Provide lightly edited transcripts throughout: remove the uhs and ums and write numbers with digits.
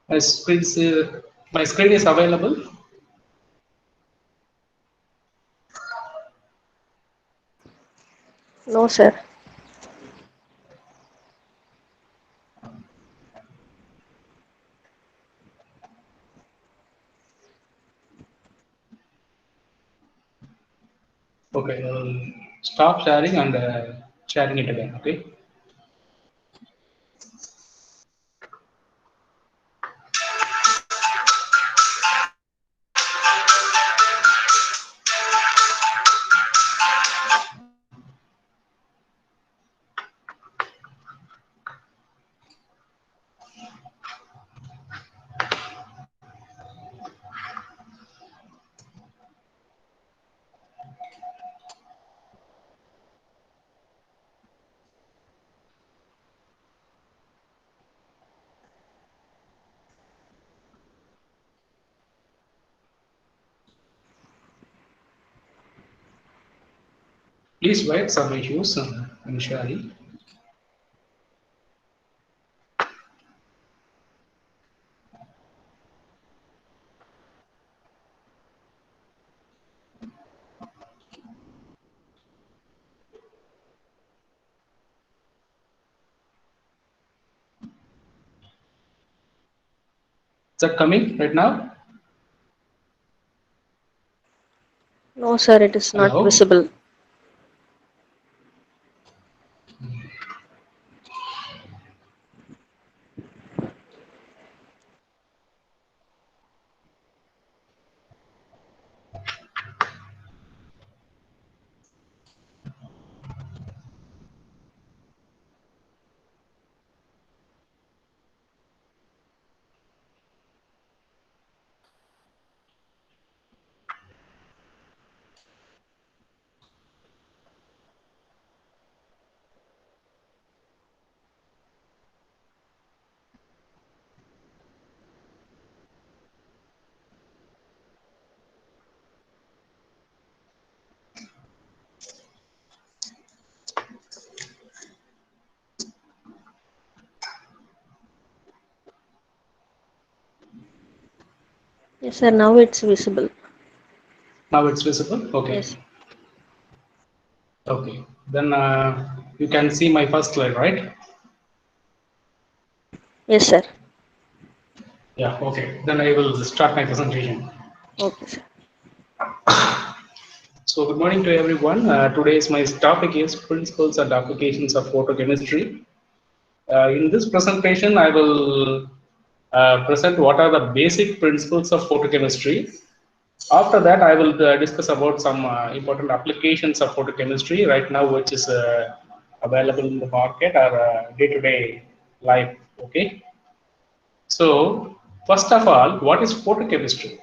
My screen is available. No, sir. Okay, I'll stop sharing and sharing it again. Okay. Please wait some issues initially. Is that coming right now? No, sir. It is not Hello. visible. Yes, sir. Now it's visible. Now it's visible. Okay. Yes. Okay. Then you can see my first slide, right? Yes, sir. Yeah. Okay. Then I will start my presentation. Okay, sir. So good morning to everyone. Today's my topic is principles and applications of photochemistry. In this presentation, I will present what are the basic principles of photochemistry. After that, I will discuss about some important applications of photochemistry right now, which is available in the market or day-to-day life. Okay. So first of all, what is photochemistry?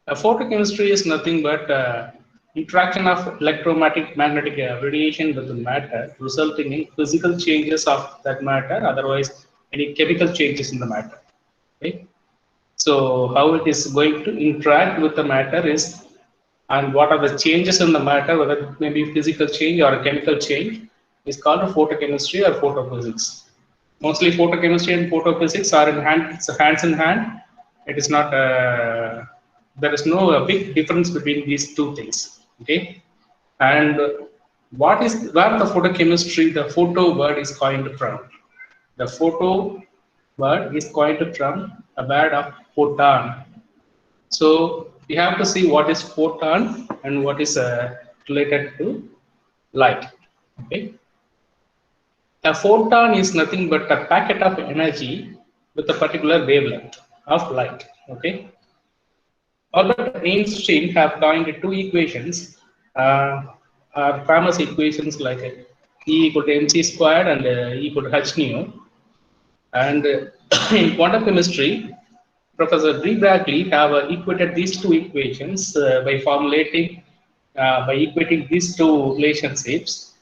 Photochemistry is nothing but interaction of electromagnetic radiation with the matter, resulting in physical changes of that matter, otherwise any chemical changes in the matter. Okay? So how it is going to interact with the matter is, and what are the changes in the matter, whether it may be physical change or a chemical change, is called a photochemistry or photophysics. Mostly photochemistry and photophysics are in hand, it's hands in hand. It is not, there is no big difference between these two things. Okay. And what is, where the photochemistry, the photo word is coined from? The photo word is coined from a word of photon. So we have to see what is photon and what is related to light. Okay. A photon is nothing but a packet of energy with a particular wavelength of light. Okay. Albert Einstein have coined two equations, famous equations like E equal to mc squared and E equal to h nu. And in quantum chemistry, Professor Dee have equated these two equations by formulating, by equating these two relationships,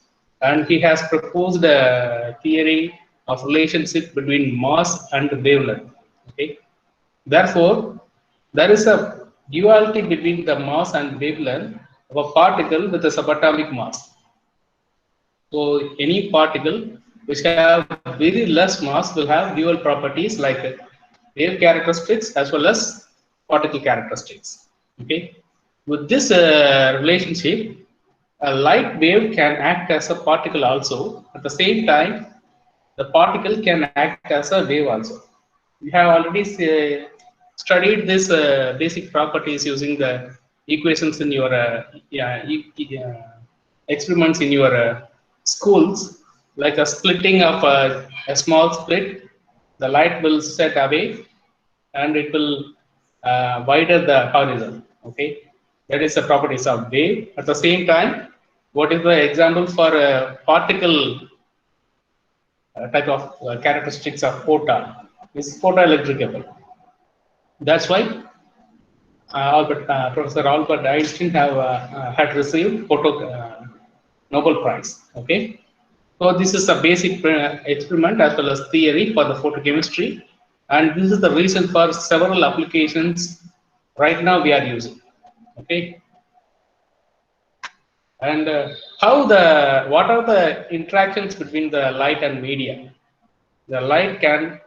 and he has proposed a theory of relationship between mass and wavelength. Okay, therefore, there is a duality between the mass and wavelength of a particle with a subatomic mass. So any particle which have very less mass will have dual properties like wave characteristics as well as particle characteristics. Okay, with this relationship, a light wave can act as a particle also. At the same time, the particle can act as a wave also. We have already studied this basic properties using the equations in your experiments in your schools, like a splitting of a small split, the light will set away and it will widen the horizon. Okay, that is the properties of wave. At the same time, what is the example for a particle type of characteristics of photon is photoelectric cable. That's why Professor Albert Einstein had received Nobel Prize. Okay, so this is a basic experiment as well as theory for the photochemistry, and this is the reason for several applications right now we are using. Okay, and what are the interactions between the light and media? The light can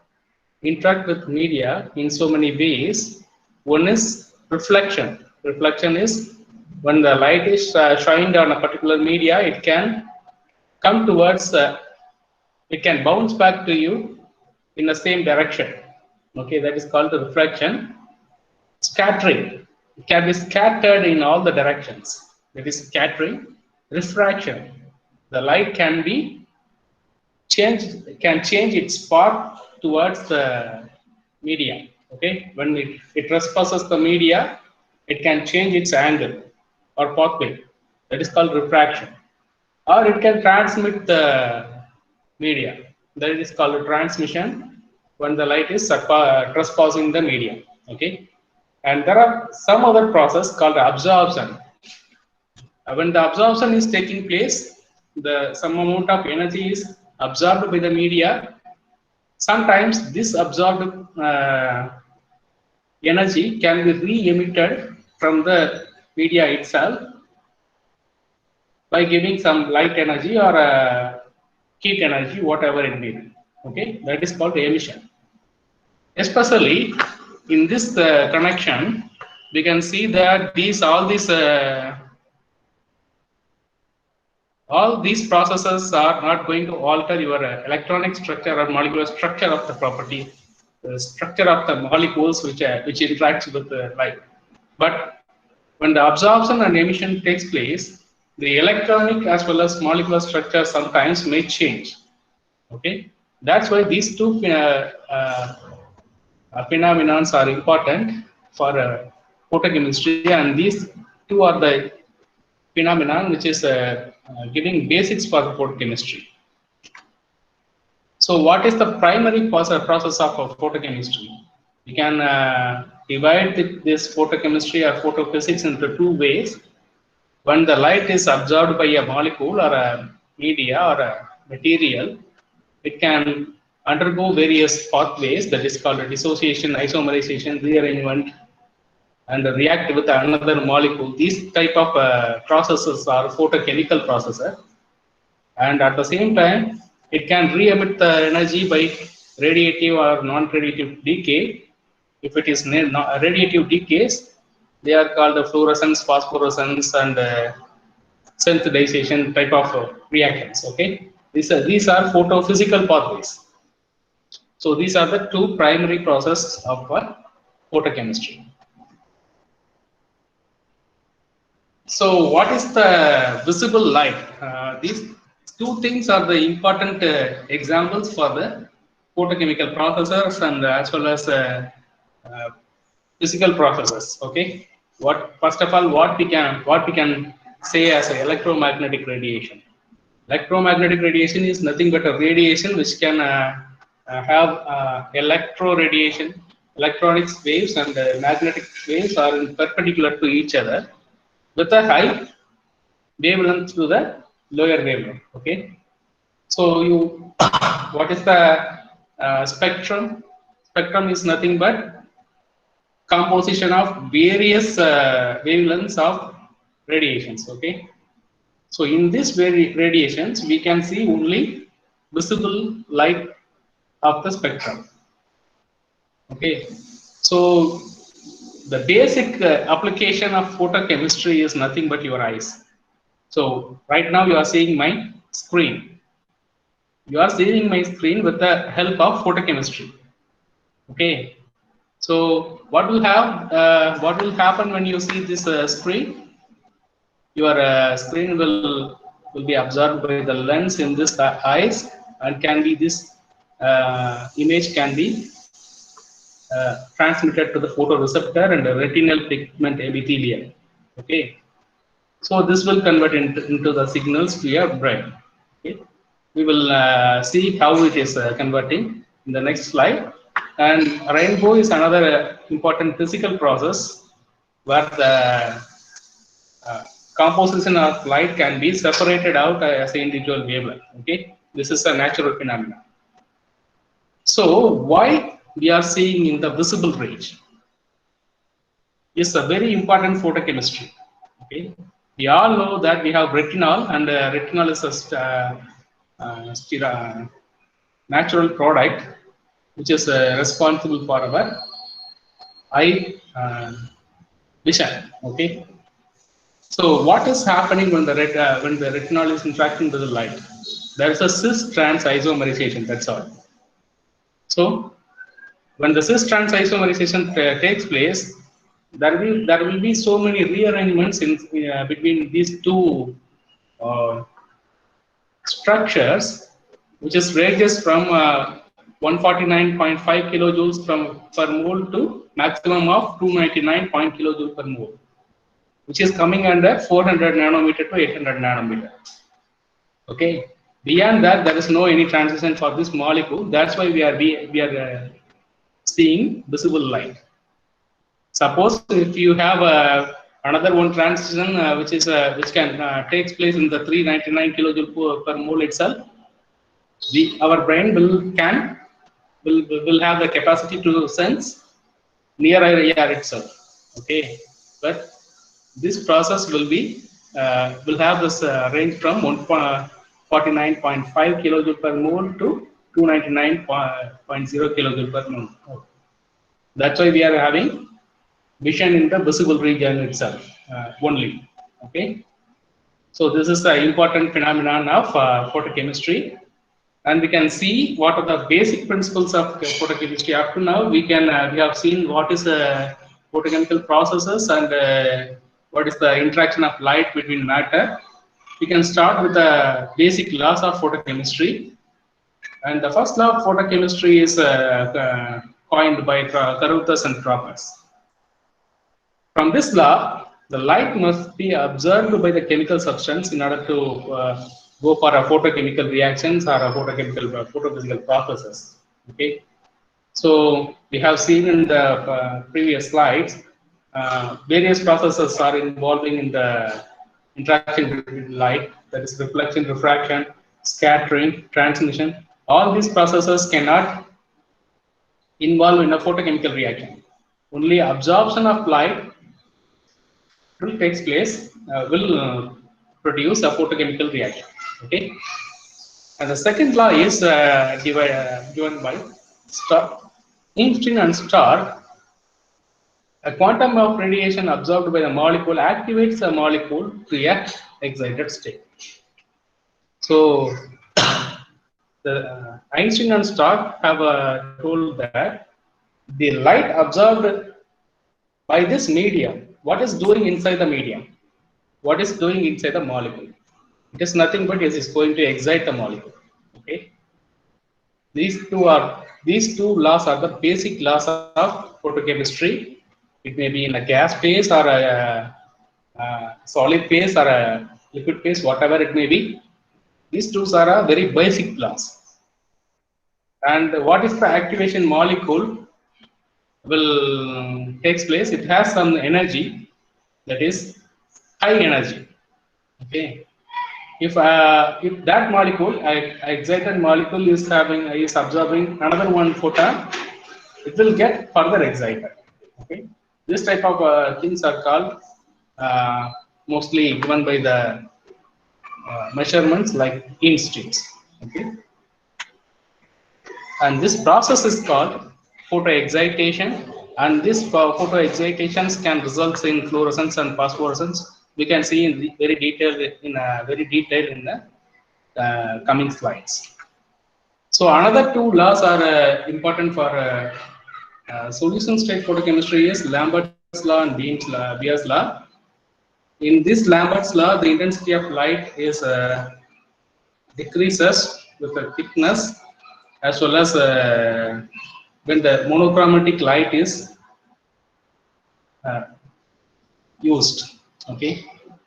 interact with media in so many ways. One is reflection. Reflection is when the light is shined on a particular media, it can come towards, it can bounce back to you in the same direction. Okay, that is called the reflection. Scattering. It can be scattered in all the directions. That is scattering. Refraction. The light can change its path towards the media. Okay, when it trespasses the media, it can change its angle or pathway. That is called refraction. Or it can transmit the media. That is called transmission when the light is trespassing the media. Okay, and there are some other process called absorption. When the absorption is taking place, some amount of energy is absorbed by the media. Sometimes this absorbed energy can be re-emitted from the media itself by giving some light energy or heat energy, whatever it may be. Okay, that is called emission. Especially in this connection, we can see that all these processes are not going to alter your electronic structure or molecular structure of the property, the structure of the molecules which interacts with the light. But when the absorption and emission takes place, the electronic as well as molecular structure sometimes may change. Okay, that's why these two phenomena are important for photochemistry, and these two are the phenomenon which is giving basics for photochemistry. So what is the primary process of photochemistry? We can divide this photochemistry or photophysics into two ways. When the light is absorbed by a molecule or a media or a material, it can undergo various pathways, that is called dissociation, isomerization, rearrangement, and react with another molecule. These type of processes are photochemical processes, and at the same time it can re-emit the energy by radiative or non-radiative decay. If it is radiative decays, they are called fluorescence, phosphorescence, and sensitization type of reactions. Okay, these are photophysical pathways. So these are the two primary processes of photochemistry. So what is the visible light? These two things are the important examples for the photochemical processes and as well as physical processes. Okay. First of all, what we can say as electromagnetic radiation. Electromagnetic radiation is nothing but a radiation which can have electro radiation. Electronics waves and magnetic waves are perpendicular to each other with a high wavelength to the lower wavelength. Okay, so what is the spectrum? Spectrum is nothing but composition of various wavelengths of radiations. Okay, so in this radiations we can see only visible light of the spectrum. Okay, so the basic application of photochemistry is nothing but your eyes. So right now you are seeing my screen. You are seeing my screen with the help of photochemistry. Okay, so what will happen when you see this screen? Your screen will be absorbed by the lens in this eyes, and can be this image can be transmitted to the photoreceptor and the retinal pigment epithelium. Okay, so this will convert into the signals to your brain. Okay, we will see how it is converting in the next slide. And rainbow is another important physical process where the uh, composition of light can be separated out as an individual wavelength. Okay, this is a natural phenomenon. So why we are seeing in the visible range is a very important photochemistry. Okay, we all know that we have retinol, and retinol is a natural product which is responsible for our eye vision. Okay, so what is happening when the retinol is interacting with the light? There is a cis-trans isomerization. That's all. So when the cis-trans isomerization takes place, there will be so many rearrangements in between these two uh, structures, which is ranges from 149.5 kilojoules per mole to maximum of 299 kilojoules per mole, which is coming under 400 nanometer to 800 nanometer. Okay. Beyond that, there is no any transition for this molecule. That's why we are seeing visible light. Suppose if you have another one transition which can takes place in the 399 kilojoule per mole itself, our brain will have the capacity to sense near air itself. Okay, but this process will have this range from 149.5 kilojoule per mole to 299.0 kilojoule per mole. That's why we are having vision in the visible region itself only. Okay, so this is the important phenomenon of photochemistry, and we can see what are the basic principles of photochemistry. Up to now, we have seen what is photochemical processes and what is the interaction of light between matter. We can start with the basic laws of photochemistry, and the first law of photochemistry is coined by Caruthers and Tropez. From this law, the light must be observed by the chemical substance in order to go for a photochemical reactions or a photophysical processes. Okay, so we have seen in the previous slides, various processes are involving in the interaction between light, that is reflection, refraction, scattering, transmission. All these processes cannot involve in a photochemical reaction. Only absorption of light will takes place, will produce a photochemical reaction. Okay, and the second law is given by Einstein and Stark. A quantum of radiation absorbed by the molecule activates the molecule to a excited state. So the Einstein and Stark have told that the light absorbed by this medium, what is doing inside the medium? What is doing inside the molecule? It is nothing but it is going to excite the molecule. Okay. These two laws are the basic laws of photochemistry. It may be in a gas phase or a solid phase or a liquid phase, whatever it may be. These two are a very basic laws. And what is the activation molecule will takes place? It has some energy, that is high energy. Okay, if that molecule, excited molecule is absorbing another one photon, it will get further excited. Okay, this type of things are called mostly given by the measurements like Einstein's. Okay, and this process is called photoexcitation, and this photoexcitations can result in fluorescence and phosphorescence. We can see in the very detailed in the coming slides. So another two laws are important for solution state photochemistry is Lambert's law and Beer's law. In this Lambert's law, the intensity of light is decreases with the thickness, as well as when the monochromatic light is uh, used. Okay,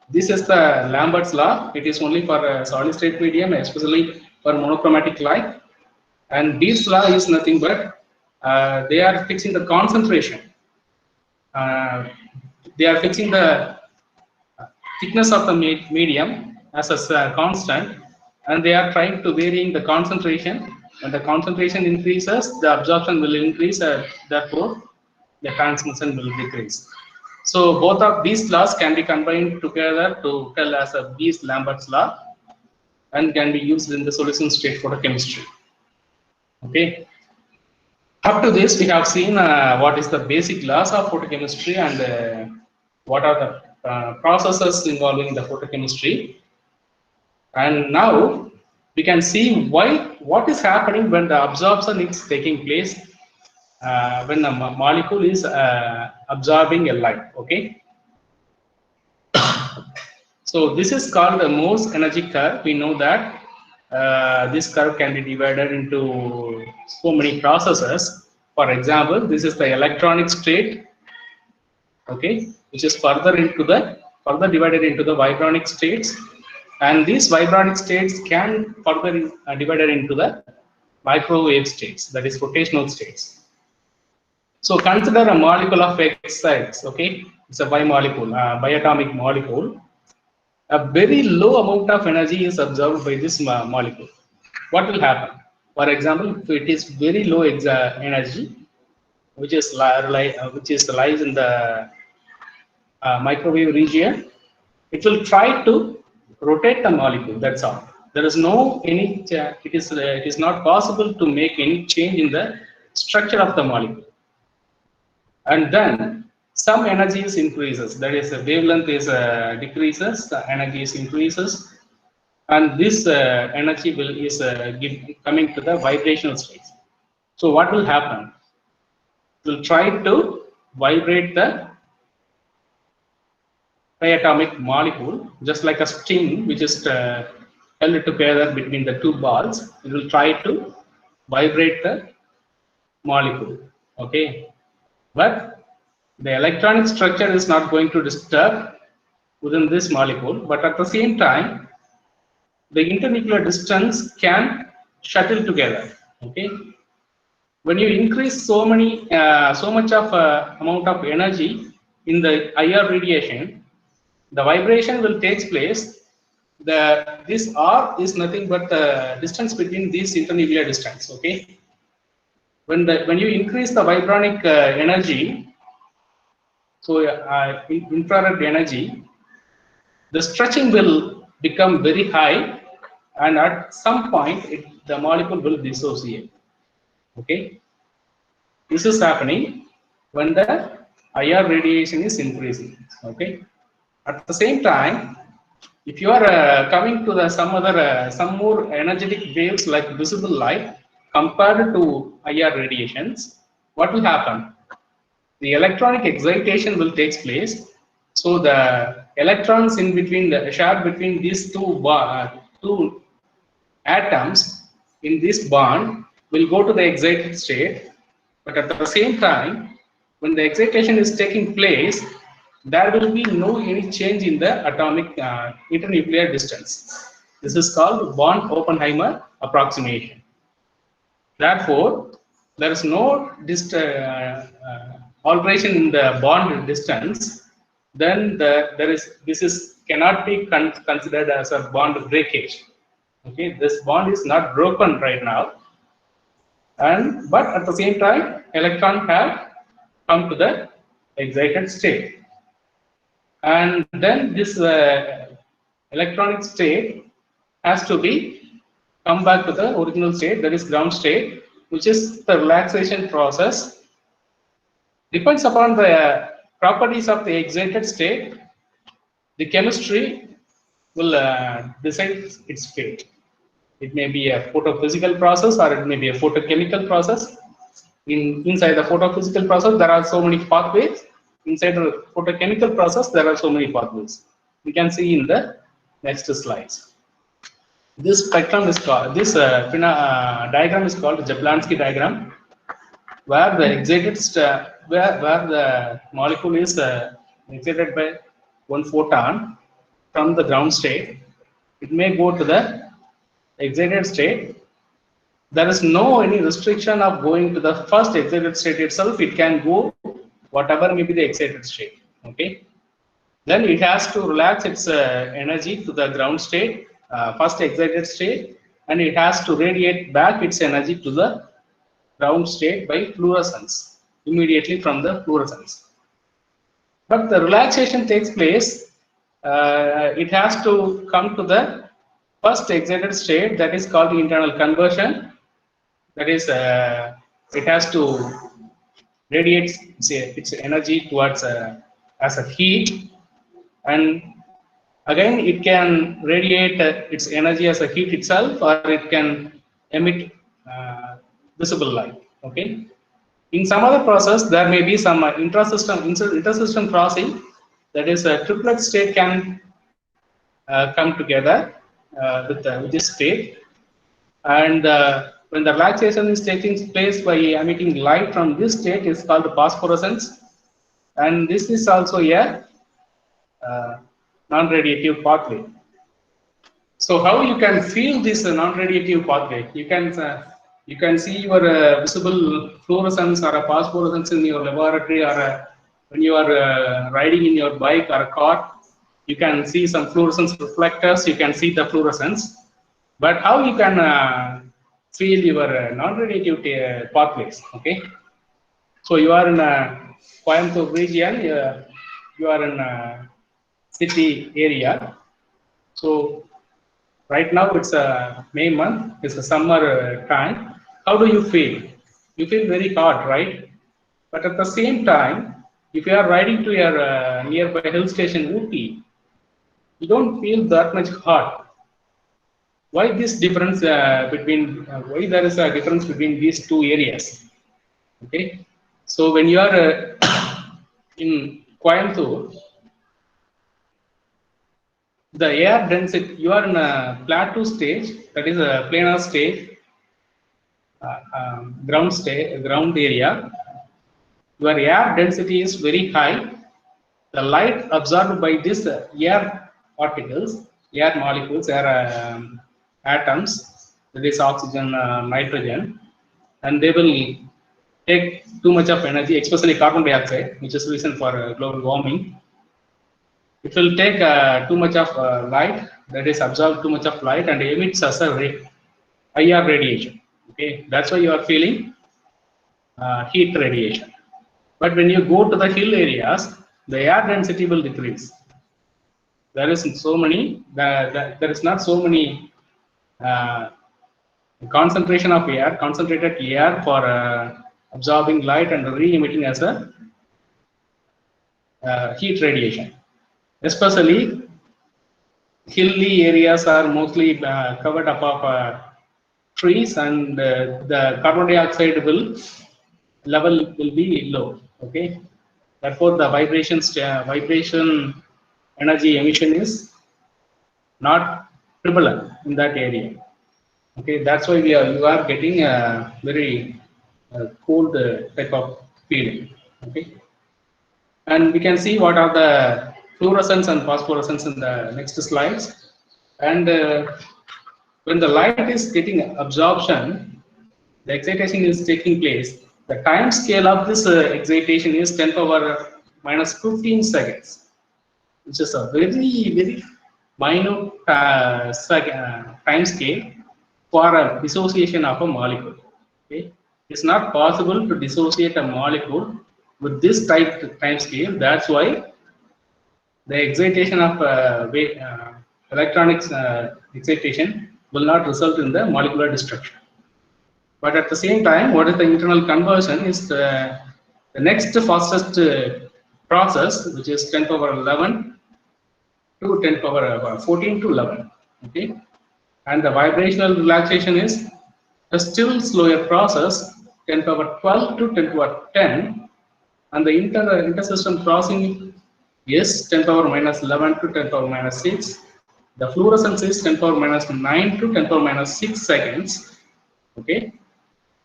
this is the Lambert's law. It is only for solid state medium, especially for monochromatic light. And Beer's law is nothing but they are fixing the concentration. They are fixing the thickness of the medium as a constant, and they are trying to varying the concentration. When the concentration increases, the absorption will increase, therefore the transmission will decrease. So both of these laws can be combined together to tell as a Beer's-Lambert's law, and can be used in the solution state photochemistry. Okay. Up to this, we have seen what is the basic laws of photochemistry and what are the processes involving the photochemistry. And now we can see what is happening when the absorption is taking place when a molecule is absorbing a light. Okay. So this is called the Morse energy curve. We know that this curve can be divided into so many processes. For example, this is the electronic state, okay, which is further divided into the vibronic states, and these vibronic states can further divided into the microwave states, that is rotational states. So consider a molecule of X, okay, it's a bimolecule, biatomic molecule. A very low amount of energy is absorbed by this molecule. What will happen? For example, if it is very low energy, which is lies in the microwave region, it will try to rotate the molecule. That's all. There is no any. It is not possible to make any change in the structure of the molecule. And then some energy is increases, that is the wavelength is decreases, the energy is increases, and this energy is coming to the vibrational state. So what will happen? It will try to vibrate the diatomic molecule, just like a string which is held together between the two balls. It will try to vibrate the molecule. Okay, but the electronic structure is not going to disturb within this molecule, but at the same time, the internuclear distance can shuttle together. Okay, when you increase so much of amount of energy in the IR radiation, the vibration will take place. This R is nothing but the distance between these internuclear distance. Okay, when you increase the vibronic energy, so infrared energy, the stretching will become very high, and at some point the molecule will dissociate. Okay, this is happening when the IR radiation is increasing. Okay, at the same time, if you are coming to some more energetic waves like visible light compared to IR radiations, what will happen? The electronic excitation will take place. So the electrons shared between these two atoms in this bond will go to the excited state. But at the same time, when the excitation is taking place, there will be no any change in the atomic internuclear distance. This is called Born-Oppenheimer approximation. Therefore, there is no alteration in the bond distance. Then this cannot be considered as a bond breakage. Okay, this bond is not broken right now, but at the same time, electron have come to the excited state, and then this electronic state has to be come back to the original state, that is ground state, which is the relaxation process, depends upon the properties of the excited state. The chemistry will decide its fate. It may be a photophysical process or it may be a photochemical process. Inside the photophysical process, there are so many pathways. Inside the photochemical process, there are so many pathways. We can see in the next slides. This spectrum is called, this diagram is called Jablonski diagram, where the excited where the molecule is excited by one photon from the ground state. It may go to the excited state. There is no any restriction of going to the first excited state itself. It can go whatever may be the excited state. Okay. Then it has to relax its energy to the ground state, first excited state, and it has to radiate back its energy to the ground state by fluorescence, immediately from the fluorescence. But the relaxation takes place, it has to come to the first excited state, that is called the internal conversion. That is, it has to radiate its energy towards as a heat, and again it can radiate its energy as a heat itself, or it can emit visible light. Okay. In some other process, there may be some intersystem crossing. That is, a triplet state can come together with this state, and when the relaxation is taking place by emitting light from this state, is called phosphorescence, and this is also a non-radiative pathway. So how you can feel this non-radiative pathway? You can see your visible fluorescence or a phosphorescence in your laboratory, or when you are riding in your bike or a car, you can see some fluorescence reflectors. You can see the fluorescence, but how you can feel your non-radiative pathways? Okay, so you are in a Coimbatore region. You are in a city area. So right now it's a May month. It's a summer time. How do you feel? You feel very hot, right? But at the same time, if you are riding to your nearby hill station Ooty, you don't feel that much hot. Why this difference between? Why there is a difference between these two areas? Okay, so when you are in Coimbatore, the air density, you are in a plateau stage, that is a planar stage, ground area. Your air density is very high. The light absorbed by these air particles, air molecules, air atoms, that is oxygen, nitrogen, and they will take too much of energy, especially carbon dioxide, which is reason for global warming. It will take too much of light, that is absorb too much of light, and emits as a IR radiation. Okay, that's why you are feeling heat radiation. But when you go to the hill areas, the air density will decrease. There isn't so many. There is not so many concentration of air, concentrated air for absorbing light and re-emitting as a heat radiation. Especially hilly areas are mostly covered up of trees, and the carbon dioxide level will be low. Okay, therefore the vibration energy emission is not prevalent in that area. Okay, that's why you are getting a very cold type of feeling. Okay, and we can see what are the fluorescence and phosphorescence in the next slides. And when the light is getting absorption, the excitation is taking place. The time scale of this excitation is 10 power minus 15 seconds, which is a very minute time scale for a dissociation of a molecule. Okay, it's not possible to dissociate a molecule with this time scale. That's why the excitation of electronics excitation will not result in the molecular destruction. But at the same time, what is the internal conversion is the next fastest process, which is 10 power 11 to 10 power 14 to 11. Okay, and the vibrational relaxation is a still slower process, 10 power 12 to 10 power 10, and the intersystem crossing is 10 power minus 11 to 10 power minus 6. The fluorescence is 10 power minus 9 to 10 power minus 6 seconds. Okay.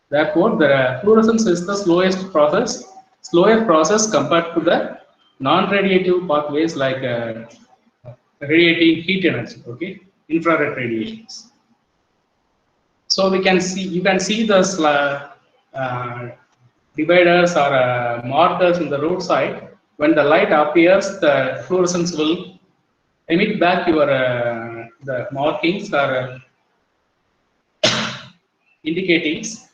Therefore, the fluorescence is the slower process compared to the non-radiative pathways like radiating heat energy. Okay, infrared radiations. So we can see, you can see the dividers or markers in the roadside. When the light appears, the fluorescence will emit back your the markings or indicators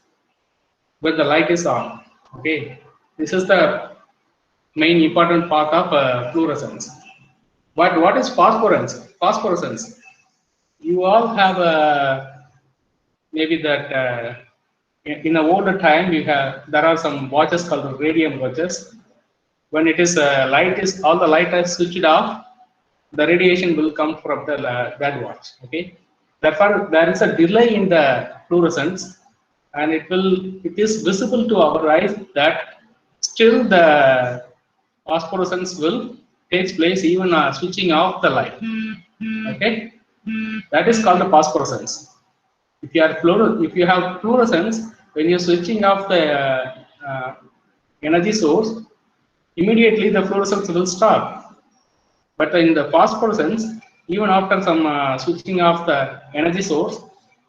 when the light is on. Okay, this is the main important part of fluorescence. But what is phosphorescence? Phosphorescence. You all have maybe that in the older time there are some watches called radium watches. When it is light is all the light is switched off, the radiation will come from the that watch. Okay, therefore there is a delay in the fluorescence, and it is visible to our eyes that still the phosphorescence will takes place even switching off the light. Okay, that is called the phosphorescence. If you have fluorescence, when you're switching off the energy source, immediately the fluorescence will stop. But in the phosphorescence, even after some switching off the energy source,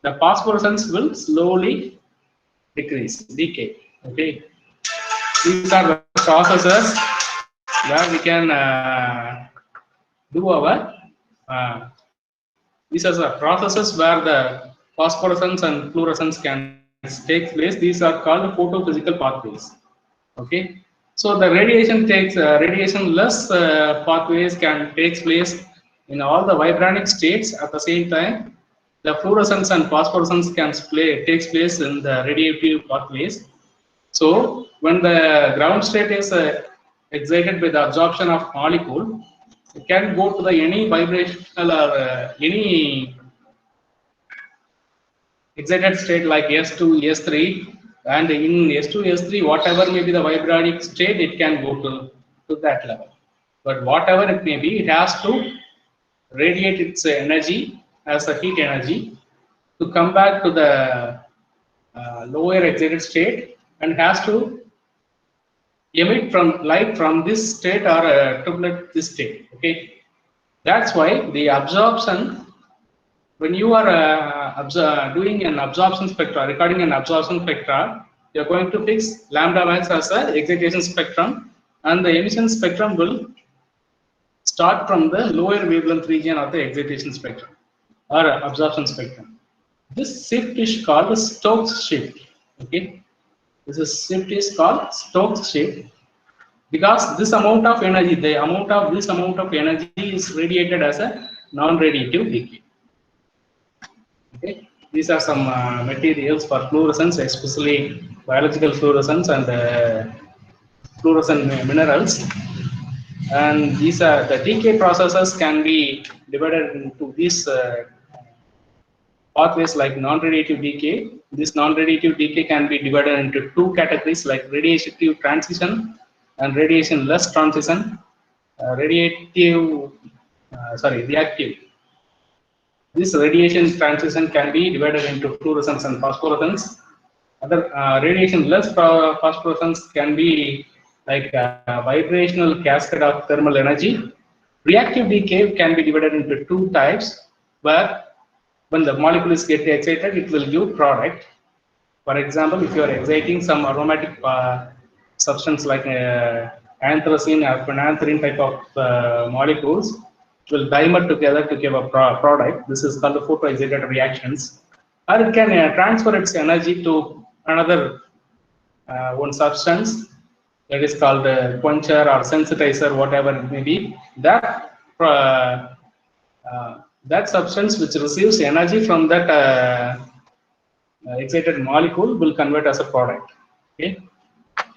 the phosphorescence will slowly decay. Okay, these are the processes where we can do our. These are the processes where the phosphorescence and fluorescence can take place. These are called photophysical pathways. Okay, so the radiation-less pathways can take place in all the vibranic states at the same time. The fluorescence and phosphorescence takes place in the radiative pathways. So when the ground state is excited by the absorption of molecule, it can go to the any vibrational or any excited state like S2, S3, and in S2, S3, whatever may be the vibranic state, it can go to that level. But whatever it may be, it has to radiate its energy as a heat energy to come back to the lower excited state, and has to emit from light from this state or triplet this state. Okay, that's why the absorption, when you are doing an absorption spectra, recording an absorption spectra, you are going to fix lambda max as a excitation spectrum, and the emission spectrum will start from the lower wavelength region of the excitation spectrum or absorption spectrum. This shift is called Stokes shift. Okay, shift is called Stokes shift, because this amount of energy, this amount of energy is radiated as a non-radiative decay. Okay, these are some materials for fluorescence, especially biological fluorescence and fluorescent minerals. And these are the decay processes can be divided into these pathways like non-radiative decay. This non-radiative decay can be divided into two categories like radiative transition and radiation-less transition. Reactive. This radiation transition can be divided into fluorescence and phosphorescence. Other radiation-less phosphorescence can be like a vibrational cascade of thermal energy. Reactive decay can be divided into two types, where when the molecules get excited, it will give product. For example, if you are exciting some aromatic substance like anthracene or phenanthrene type of molecules, it will dimer together to give a product. This is called the photoexcited reactions. Or it can transfer its energy to another one substance that is called quencher or sensitizer, whatever it may be. That substance which receives energy from that excited molecule will convert as a product. Okay,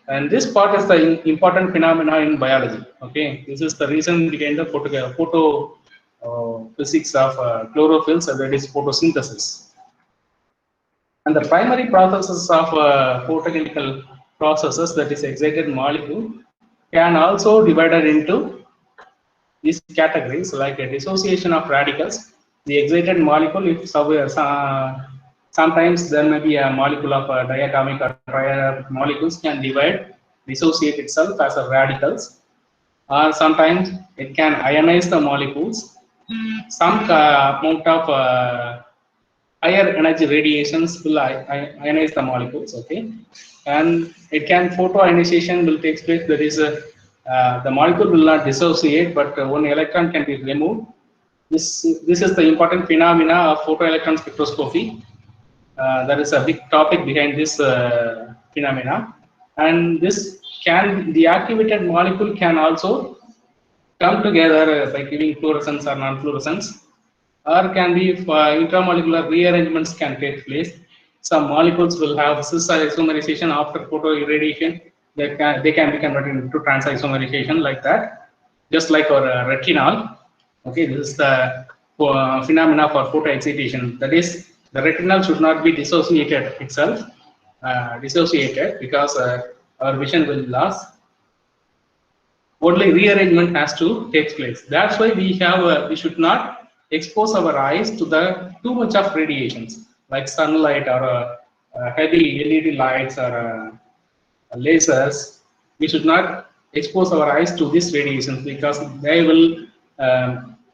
and this part is the important phenomena in biology. Okay, this is the reason behind the photo physics of chlorophylls, that is photosynthesis. And the primary processes of photochemical processes, that is excited molecule, can also be divided into these categories, like a dissociation of radicals. The excited molecule, if sometimes there may be a molecule of diatomic or triatomic molecules can divide, dissociate itself as a radicals, or sometimes it can ionize the molecules. Some amount of higher energy radiations will ionize the molecules. Okay, and it can photoionization will take place. That is the molecule will not dissociate, but one electron can be removed. This is the important phenomena of photoelectron spectroscopy. There is a big topic behind this phenomena, and this can, the activated molecule can also come together by giving fluorescence or non-fluorescence, or can be intramolecular rearrangements can take place. Some molecules will have cis isomerization after photoirradiation. They can be converted into trans isomerization, like that, just like our retinol. Okay, this is the phenomena for photoexcitation. That is, the retinol should not be dissociated itself, because our vision will lose. Only rearrangement has to take place. That's why we should not expose our eyes to the too much of radiations, like sunlight or heavy LED lights or lasers. We should not expose our eyes to these radiations, because they will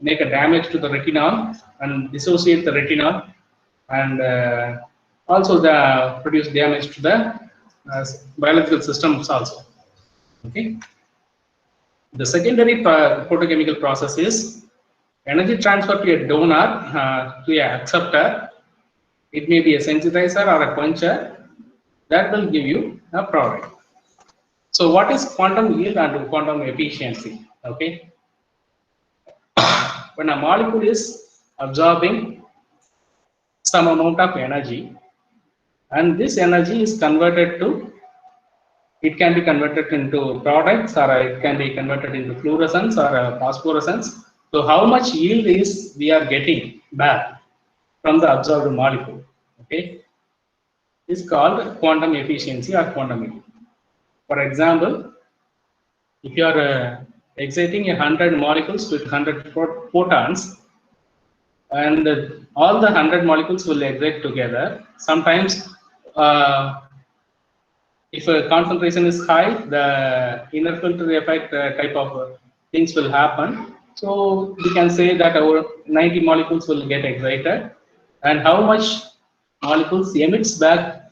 make a damage to the retinol and dissociate the retinol, and also produce damage to the biological systems also. Okay. The secondary photochemical process is energy transfer to a donor, to an acceptor. It may be a sensitizer or a quencher. That will give you a product. So what is quantum yield and quantum efficiency? Okay. When a molecule is absorbing some amount of energy, and this energy is converted to, it can be converted into products, or it can be converted into fluorescence or phosphorescence. So how much yield is we are getting back from the absorbed molecule? Okay, is called quantum efficiency or quantum yield. For example, if you are exciting 100 molecules with 100 photons, and all the 100 molecules will excite together. Sometimes if a concentration is high, the inner filter effect type of things will happen. So we can say that our 90 molecules will get excited, and how much molecules emits back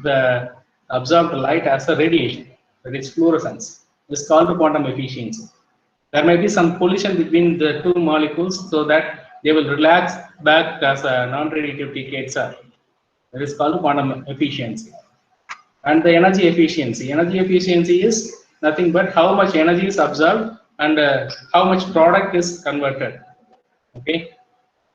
the absorbed light as a radiation, that is fluorescence, is called quantum efficiency. There may be some collision between the two molecules, so that they will relax back as a non-radiative decay itself. That is called quantum efficiency. And the energy efficiency. Energy efficiency is nothing but how much energy is absorbed and how much product is converted. Okay,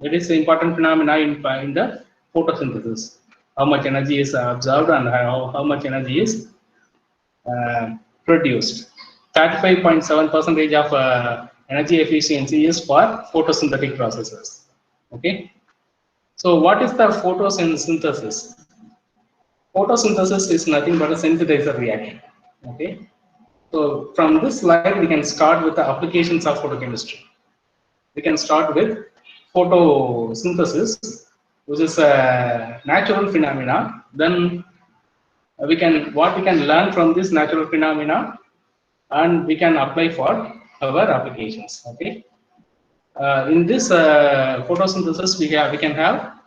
that is the important phenomena in the photosynthesis. How much energy is absorbed and how much energy is produced. 35.7% of energy efficiency is for photosynthetic processes. Okay, so what is the photosynthesis? Photosynthesis is nothing but a synthesizer reaction. Okay, so from this slide we can start with the applications of photochemistry. We can start with photosynthesis, which is a natural phenomena. Then what we can learn from this natural phenomena, and we can apply for our applications. Okay, in this photosynthesis we can have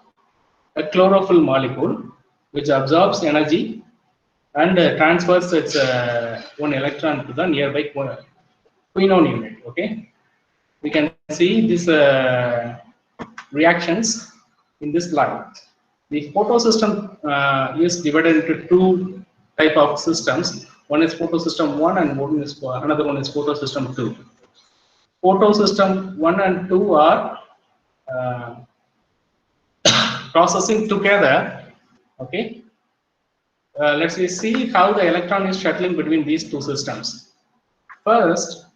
a chlorophyll molecule which absorbs energy and transfers its one electron to the nearby quinone unit. Okay, we can see these reactions in this slide. The photosystem is divided into two type of systems. One is photosystem 1 and another one is photosystem 2. Photosystem 1 and 2 are processing together Okay. Let's see how the electron is shuttling between these two systems. First,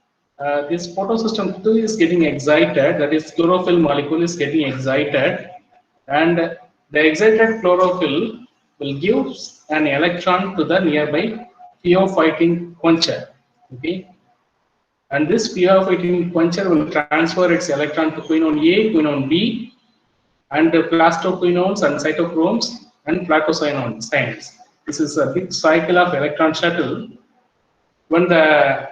this photosystem 2 is getting excited, that is chlorophyll molecule is getting excited, and the excited chlorophyll will give an electron to the nearby pheophytin quencher. Okay, and this pheophytin quencher will transfer its electron to quinone A, quinone B, and plastoquinones and cytochromes and plastocyanones. This is a big cycle of electron shuttle. When the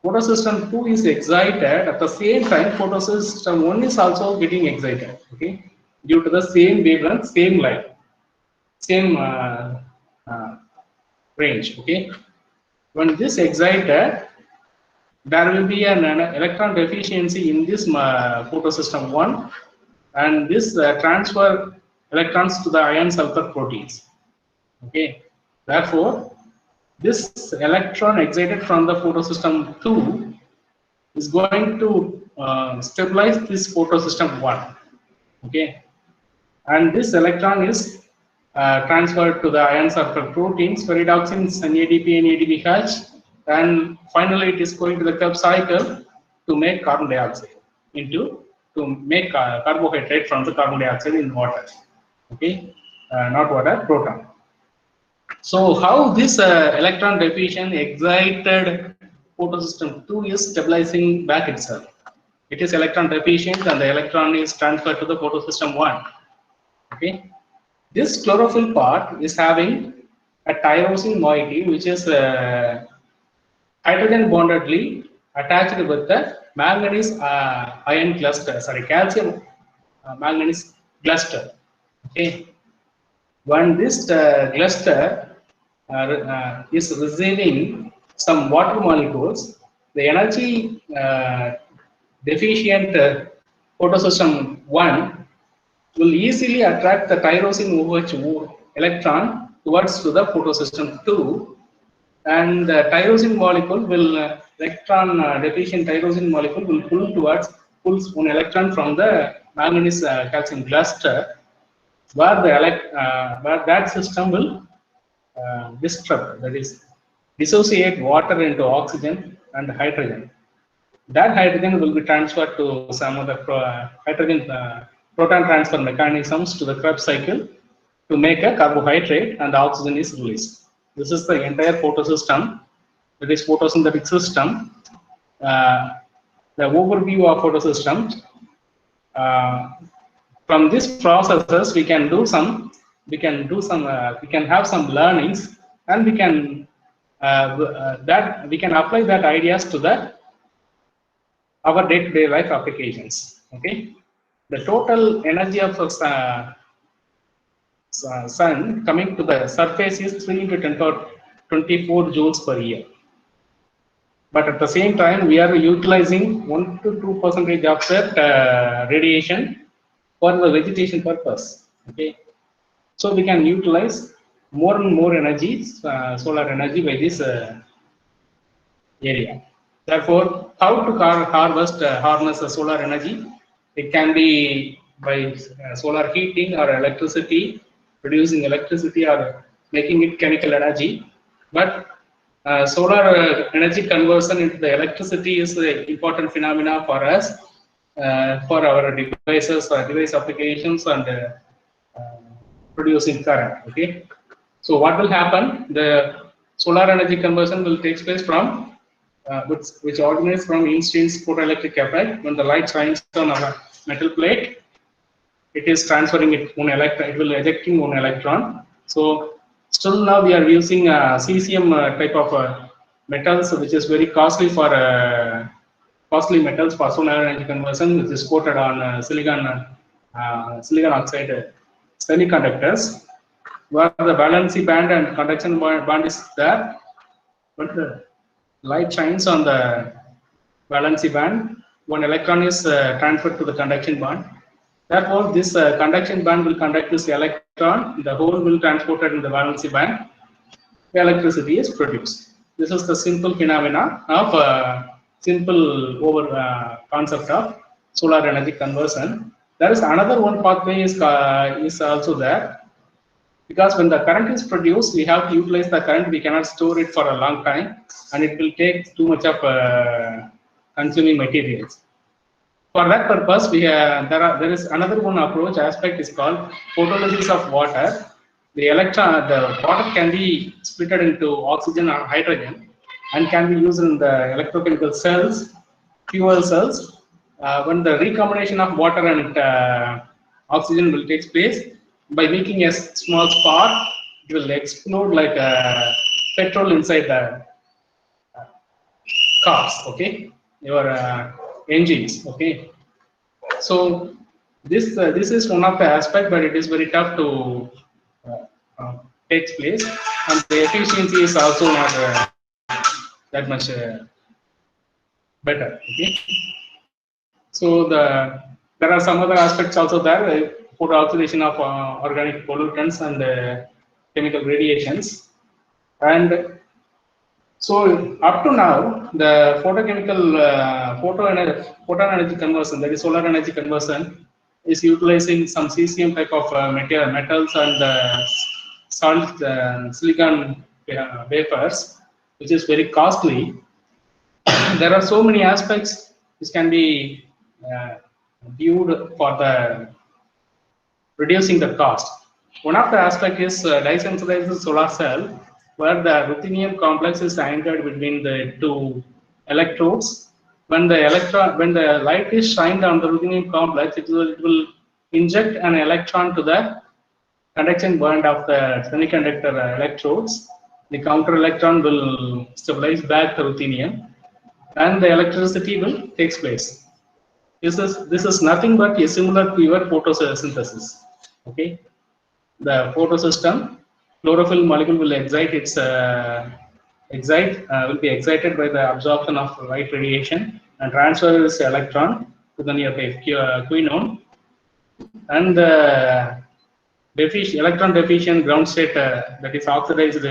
photosystem 2 is excited, at the same time photosystem 1 is also getting excited, okay, due to the same wavelength, same light, same uh, range. Okay, when this excited, there will be an electron deficiency in this photosystem 1, and this transfer electrons to the iron sulfur proteins. Okay, therefore this electron excited from the photosystem 2 is going to stabilize this photosystem 1. Okay, and this electron is transferred to the iron sulfur proteins, pyridoxines, NADP, NADPH, and finally it is going to the Krebs cycle to make carbon dioxide to make carbohydrate from the carbon dioxide in water. Okay, not water, proton. So how this electron deficient excited photosystem 2 is stabilizing back itself. It is electron deficient and the electron is transferred to the photosystem 1. Okay. This chlorophyll part is having a tyrosine moiety which is hydrogen bondedly attached with the manganese ion cluster, calcium manganese cluster. Okay. When this cluster is receiving some water molecules, the energy deficient photosystem 1 will easily attract the tyrosine OH electron towards to the photosystem 2, and the tyrosine molecule will electron deficient tyrosine molecule will pulls one electron from the manganese calcium cluster, where where that system will disrupt, that is dissociate water into oxygen and hydrogen. That hydrogen will be transferred to some other hydrogen proton transfer mechanisms to the Krebs cycle to make a carbohydrate, and the oxygen is released. This is the entire photosystem, that is photosynthetic system. The overview of photosystem. From these processes, we can have some learnings, and we can apply that ideas to our day-to-day life applications. Okay, the total energy of sun coming to the surface is 3 into 10 power 24 joules per year. But at the same time, we are utilizing 1 to 2% of that radiation for the vegetation purpose. Okay, so we can utilize more and more energy, solar energy, by this area. Therefore, how to harness the solar energy? It can be by solar heating or electricity, producing electricity or making it chemical energy. But solar energy conversion into the electricity is an important phenomena for us, for our devices or device applications, and producing current. Okay, so what will happen? The solar energy conversion will take place from which originates from Einstein's photoelectric effect. When the light shines on a metal plate, it is transferring it one electron. It will ejecting one electron. So still now we are using cesium type of metals, which is very costly for costly metals for solar energy conversion, which is coated on silicon oxide semiconductors, where the valency band and conduction band is there. But the light shines on the valency band, one electron is transferred to the conduction band. Therefore, this conduction band will conduct this electron, the hole will transport it in the valency band, the electricity is produced. This is the simple phenomena of simple concept of solar energy conversion. There is another one pathway is also there. Because when the current is produced, we have to utilize the current. We cannot store it for a long time, and it will take too much of consuming materials. For that purpose, there is another one approach aspect is called photolysis of water. The water can be split into oxygen or hydrogen, and can be used in the electrochemical cells, fuel cells. When the recombination of water and oxygen will take place, by making a small spark, it will explode like petrol inside the cars. Okay, your engines. Okay, so this is one of the aspect, but it is very tough to takes place, and the efficiency is also not that much better. Okay, so there are some other aspects also there, photo oxidation of organic pollutants and chemical radiations, and so up to now, the photochemical photon energy conversion, that is solar energy conversion, is utilizing some cesium type of metals and salt silicon wafers, which is very costly. There are so many aspects which can be viewed for the reducing the cost. One of the aspect is decentralized solar cell, where the ruthenium complex is anchored between the two electrodes. When the light is shined on the ruthenium complex, it will inject an electron to the conduction band of the semiconductor electrodes. The counter electron will stabilize back the ruthenium, and the electricity will takes place. This is nothing but similar to your photosynthesis. Okay, the photosystem, chlorophyll molecule will will be excited by the absorption of light radiation and transfer this electron to the nearby quinone, and the electron deficient ground state, that is oxidized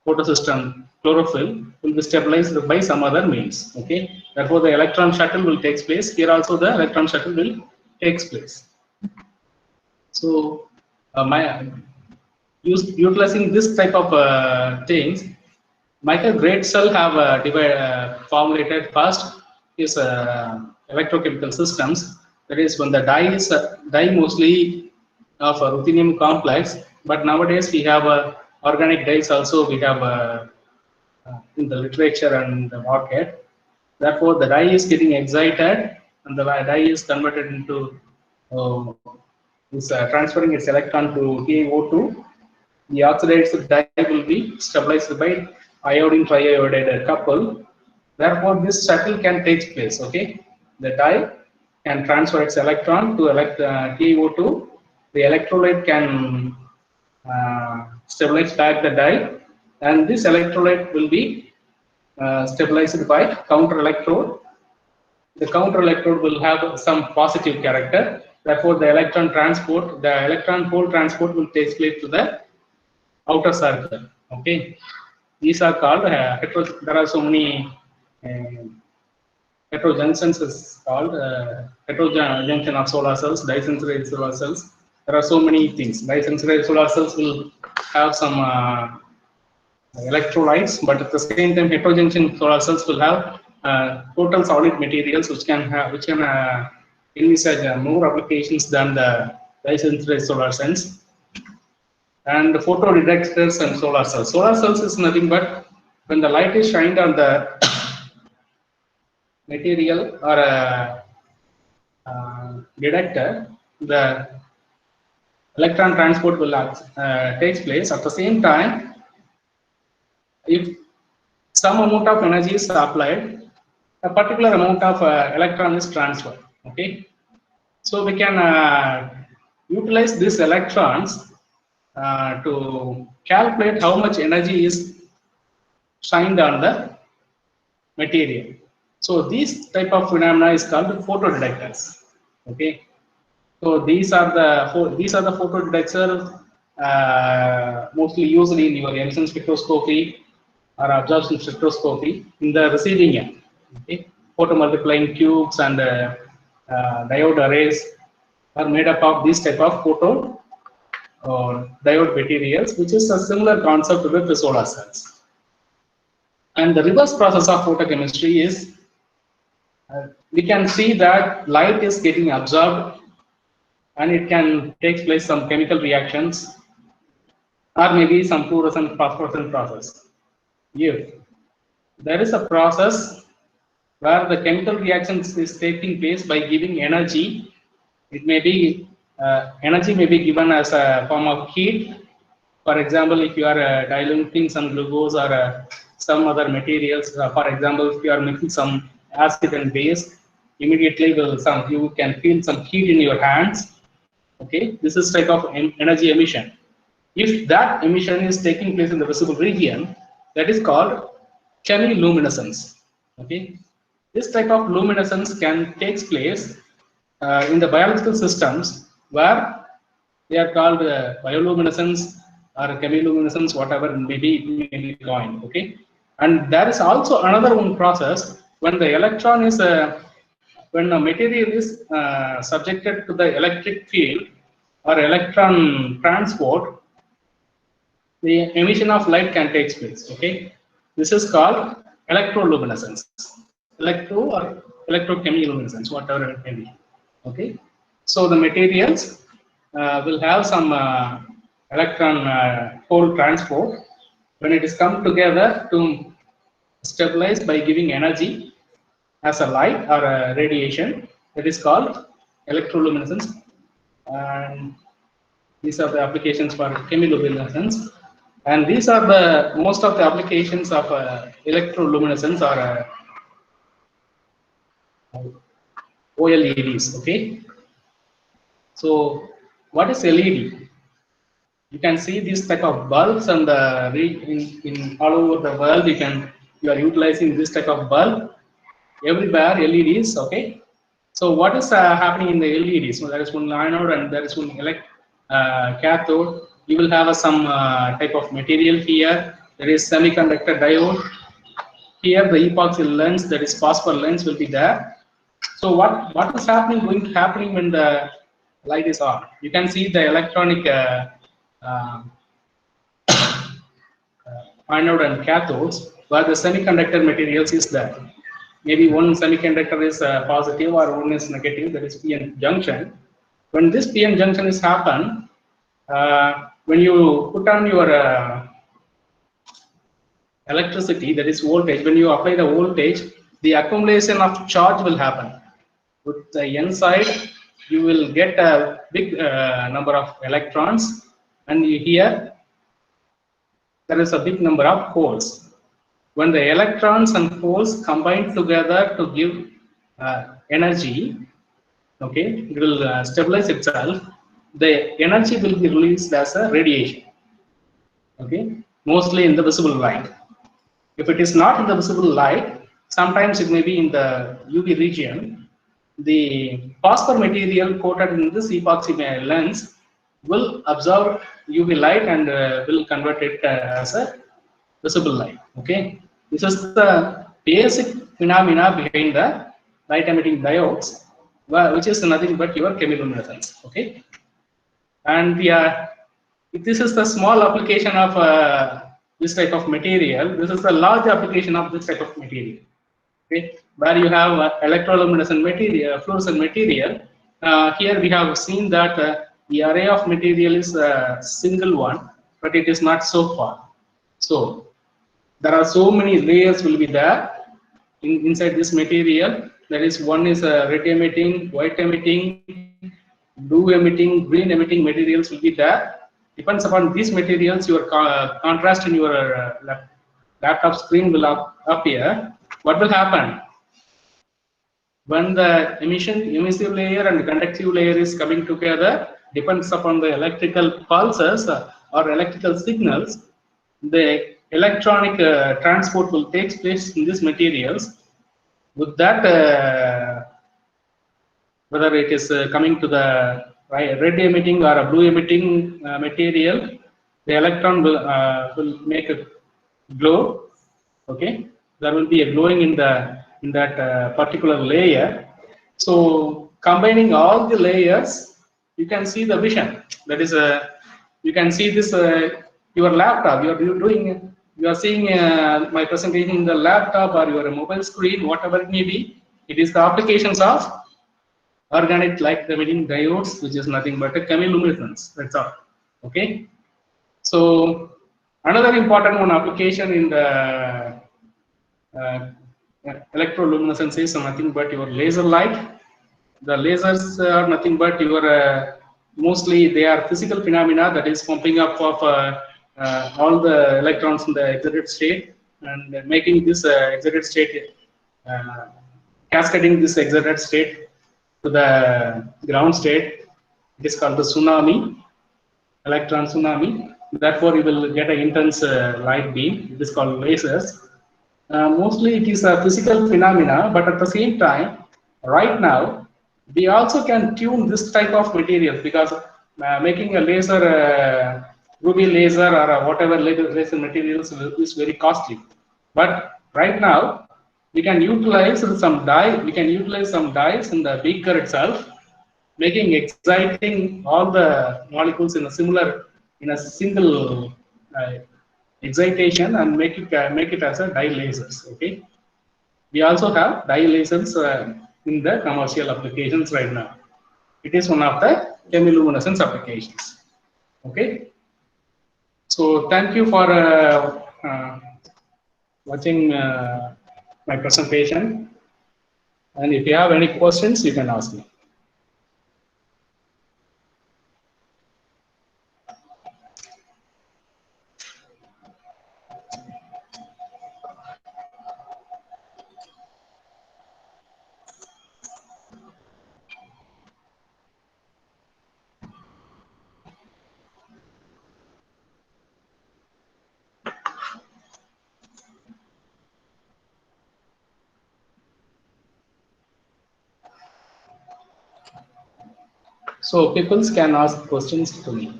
photosystem chlorophyll, will be stabilized by some other means. Okay, therefore the electron shuttle will takes place. Here also the electron shuttle will takes place. So utilizing this type of things, microgrid cell have formulated first is electrochemical systems. That is when the dye mostly of a ruthenium complex, but nowadays we have organic dyes also. We have in the literature and the market. Therefore, the dye is getting excited, and the dye is converted into is transferring its electron to TiO2. The oxidized dye will be stabilized by iodine triiodide couple. Therefore, this shuttle can take place. Okay, the dye can transfer its electron to TiO2. The electrolyte can stabilize back the dye, and this electrolyte will be stabilized by counter electrode. The counter electrode will have some positive character. Therefore, the electron hole transport will take place to the outer circle. Okay, these are called there are so many heterojunctions is called heterojunction of solar cells, decentralized solar cells. There are so many things. Decentralized solar cells will have some electrolytes, but at the same time, heterojunction solar cells will have total solid materials, which can envisage more applications than the decentralized solar cells. And photodetectors and solar cells. Solar cells is nothing but when the light is shined on the material or a detector, the electron transport will takes place. At the same time, if some amount of energy is applied, a particular amount of electron is transferred. Okay, so we can utilize these electrons to calculate how much energy is shined on the material. So this type of phenomena is called photodetectors. Okay, so these are the photodetectors mostly used in your Emission spectroscopy or absorption spectroscopy in the receiving end. Okay, photomultiplying tubes and diode arrays are made up of this type of or diode materials, which is a similar concept with the solar cells. And the reverse process of photochemistry is we can see that light is getting absorbed and it can take place some chemical reactions or maybe some fluorescent phosphorescent process. If there is a process where the chemical reactions is taking place by giving energy, it may be energy may be given as a form of heat. For example, if you are diluting some glucose or some other materials, for example, if you are mixing some acid and base, immediately you can feel some heat in your hands. Okay, this is type of energy emission. If that emission is taking place in the visible region, that is called chemiluminescence. Okay, this type of luminescence can take place in the biological systems where they are called bioluminescence or chemiluminescence, whatever it may be coined. Okay, and there is also another one process when the electron is when a material is subjected to the electric field or electron transport, the emission of light can take place. Okay, this is called electroluminescence, electro or electrochemiluminescence, whatever it may be. Okay, so the materials will have some electron hole transport. When it is come together to stabilize by giving energy as a light or a radiation, that is called electroluminescence. And these are the applications for chemiluminescence. And these are the most of the applications of electroluminescence or OLEDs. Okay. So what is LED? You can see these type of bulbs and in all over the world you are utilizing this type of bulb everywhere, LEDs. Okay. So what is happening in the LEDs? So there is one anode and there is one cathode. You will have some type of material here. There is semiconductor diode. Here the epoxy lens, that is phosphor lens, will be there. So what is happening when the light is on? You can see the electronic anode and cathodes where the semiconductor materials is there. Maybe one semiconductor is positive or one is negative, that is PN junction. When this PN junction is happen, when you put on your electricity, that is voltage, when you apply the voltage, the accumulation of charge will happen. With the N side, you will get a big number of electrons, and here there is a big number of holes. When the electrons and holes combine together to give energy, okay, it will stabilize itself. The energy will be released as a radiation, okay, mostly in the visible light. If it is not in the visible light, sometimes it may be in the UV region. The phosphor material coated in this epoxy lens will absorb UV light and will convert it as a visible light. Okay, this is the basic phenomena behind the light emitting diodes, which is nothing but your chemiluminescence. Okay, and this is the small application of this type of material. This is the large application of this type of material. Okay, where you have electroluminescent material, fluorescent material. Here we have seen that the array of material is a single one, but it is not so far. So there are so many layers will be there inside this material. That is, one is red emitting, white emitting, blue emitting, green emitting materials will be there. Depends upon these materials, your contrast in your laptop screen will appear. What will happen? When the emissive layer and conductive layer is coming together, depends upon the electrical pulses or electrical signals, the electronic transport will take place in these materials. With that, whether it is coming to the red emitting or a blue emitting material, the electron will make a glow. Okay, there will be a glowing in that particular layer. So combining all the layers, you can see the vision. That is You can see this your laptop. You are seeing my presentation in the laptop or your mobile screen, whatever it may be. It is the applications of organic light emitting diodes, which is nothing but a chemiluminescence. That's all. Okay. So another important one application in the electroluminescence is nothing but your laser light. The lasers are nothing but your mostly they are physical phenomena that is pumping up of all the electrons in the excited state and making this excited state cascading this excited state to the ground state. It is called the tsunami, electron tsunami. Therefore, you will get an intense light beam. It is called lasers. Mostly it is a physical phenomena, but at the same time, right now, we also can tune this type of material because making a laser, ruby laser or whatever laser materials is very costly. But right now, we can utilize some dye. We can utilize some dyes in the beaker itself, making exciting all the molecules in a single excitation and make it as a dye lasers. Okay. We also have dye lasers in the commercial applications right now. It is one of the chemiluminescence applications. Okay. So thank you for watching my presentation. And if you have any questions, you can ask me. So people can ask questions to me.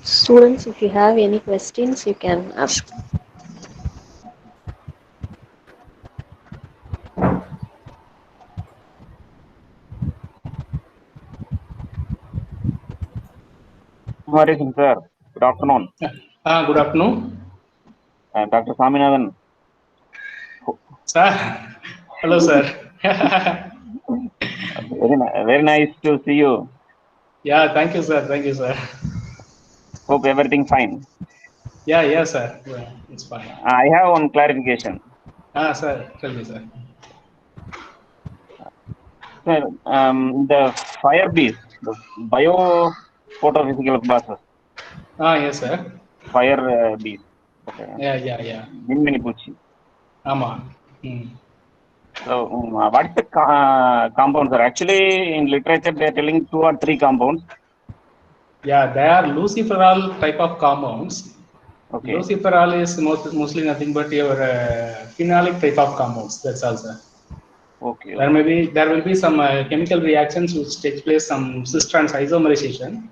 Students, if you have any questions, you can ask. Kumaresan sir, good afternoon. Good afternoon. Dr. Swaminathan. Sir, hello sir. Very nice to see you. Yeah, thank you sir. Thank you sir. Hope everything fine. Yeah, sir. Yeah, it's fine. I have one clarification. Sir, tell me sir. Sir, the fire beast, the bio-photophysical process. Yes sir. Fire beast. Okay. Yeah. Minmini Puchi. Ama. So, what is the compounds? Are actually in literature they are telling 2 or 3 compounds. Yeah, they are luciferol type of compounds. Okay. Luciferol is mostly nothing but your phenolic type of compounds. That's all, sir. Okay. There will be some chemical reactions which takes place, some cis trans isomerization.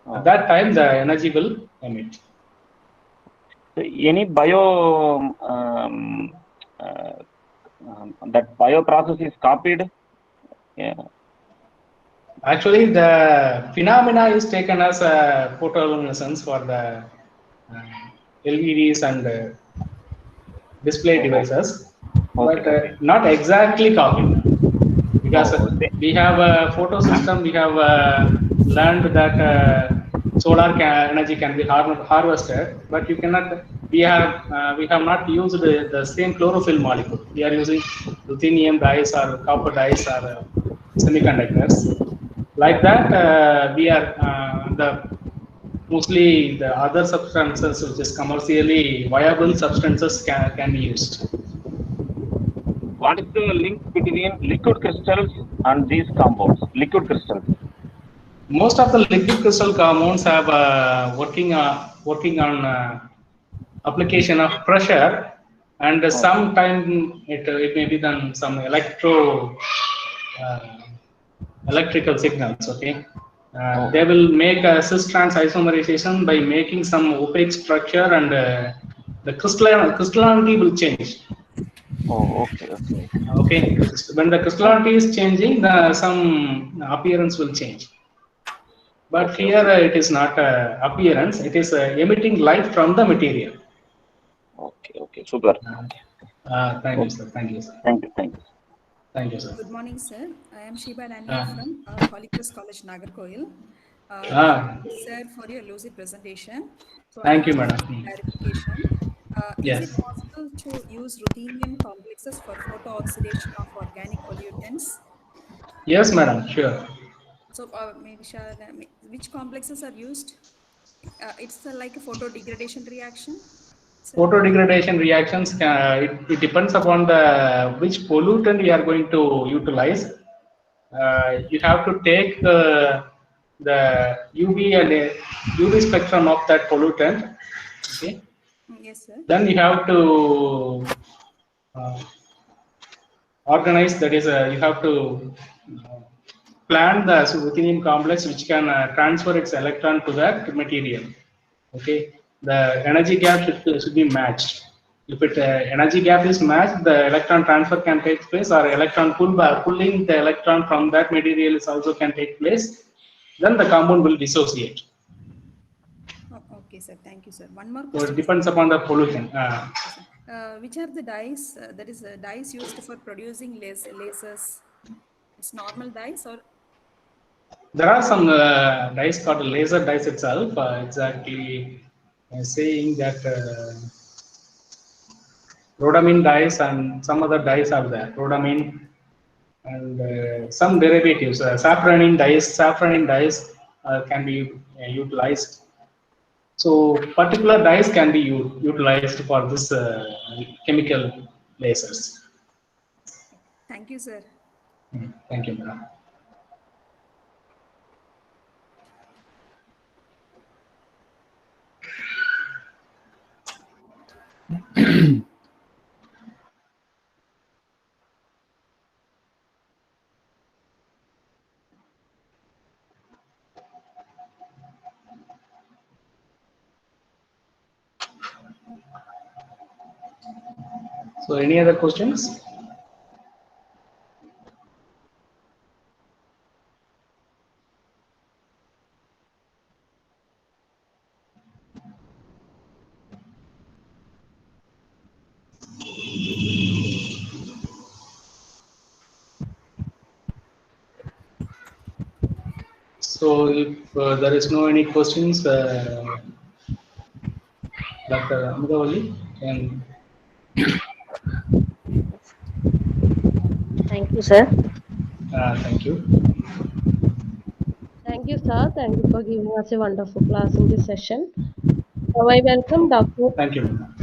Oh. At that time, the energy will emit. Any that bio process is copied. Yeah. Actually, the phenomena is taken as a photoluminescence for the LEDs and display devices, but not exactly copied. Because we have a photo system, we have learned that solar energy can be harvested, but you cannot. We have not used the same chlorophyll molecule. We are using ruthenium dyes or copper dyes or semiconductors. Like that, we are mostly the other substances which is commercially viable substances can be used. What is the link between liquid crystals and these compounds? Liquid crystals. Most of the liquid crystal compounds have working on application of pressure, and sometimes it may be done some electrical signals. Okay, they will make a cis trans isomerization by making some opaque structure, and the crystallinity will change. Oh, okay, okay. Okay, when the crystallinity is changing, some appearance will change. But Okay, here okay. it is not appearance; it is emitting light from the material. Okay, okay. Super. Thank you, Okay. sir. Thank you, sir. Thank you, thank you. Thank you, sir. Good morning, sir. I am Shiba Daniel Uh, from Holy Cross College, Nagarkoil. ah, Sir, for your lucid presentation. So I Thank you, have madam. a clarification. Is it Yes. possible to use ruthenium complexes for photo-oxidation of organic pollutants? Yes, madam. Sure. So maybe which complexes are used? It's like a photo degradation reaction, sir. Photodegradation reactions, it depends upon the which pollutant you are going to utilize. You have to take the UV and UV spectrum of that pollutant. Okay. Yes, sir. Then you have to uh, organize. That is, you have to uh, plan the ruthenium complex which can transfer its electron to that material. Okay, the energy gap should be matched. If it energy gap is matched, the electron transfer can take place, or electron pulling the electron from that material is also can take place. Then the compound will dissociate. Oh, okay, sir. Thank you, sir. One more So it question, sir. depends upon the pollution. Yes, sir. Which are the dyes, that is dyes used for producing lasers? It's normal dyes or There are some dyes called laser dyes itself. Exactly saying that rhodamine dyes and some other dyes are there. Rhodamine and some derivatives, saffronin dyes can be utilized. So particular dyes can be utilized for this chemical lasers. thank you, sir. Thank you, madam. So any other questions? So if there is no any questions, Dr. Amudavali can. Thank you, sir. Thank you. Thank you, sir. Thank you for giving us a wonderful class in this session. Now I welcome Dr. Thank you, madam.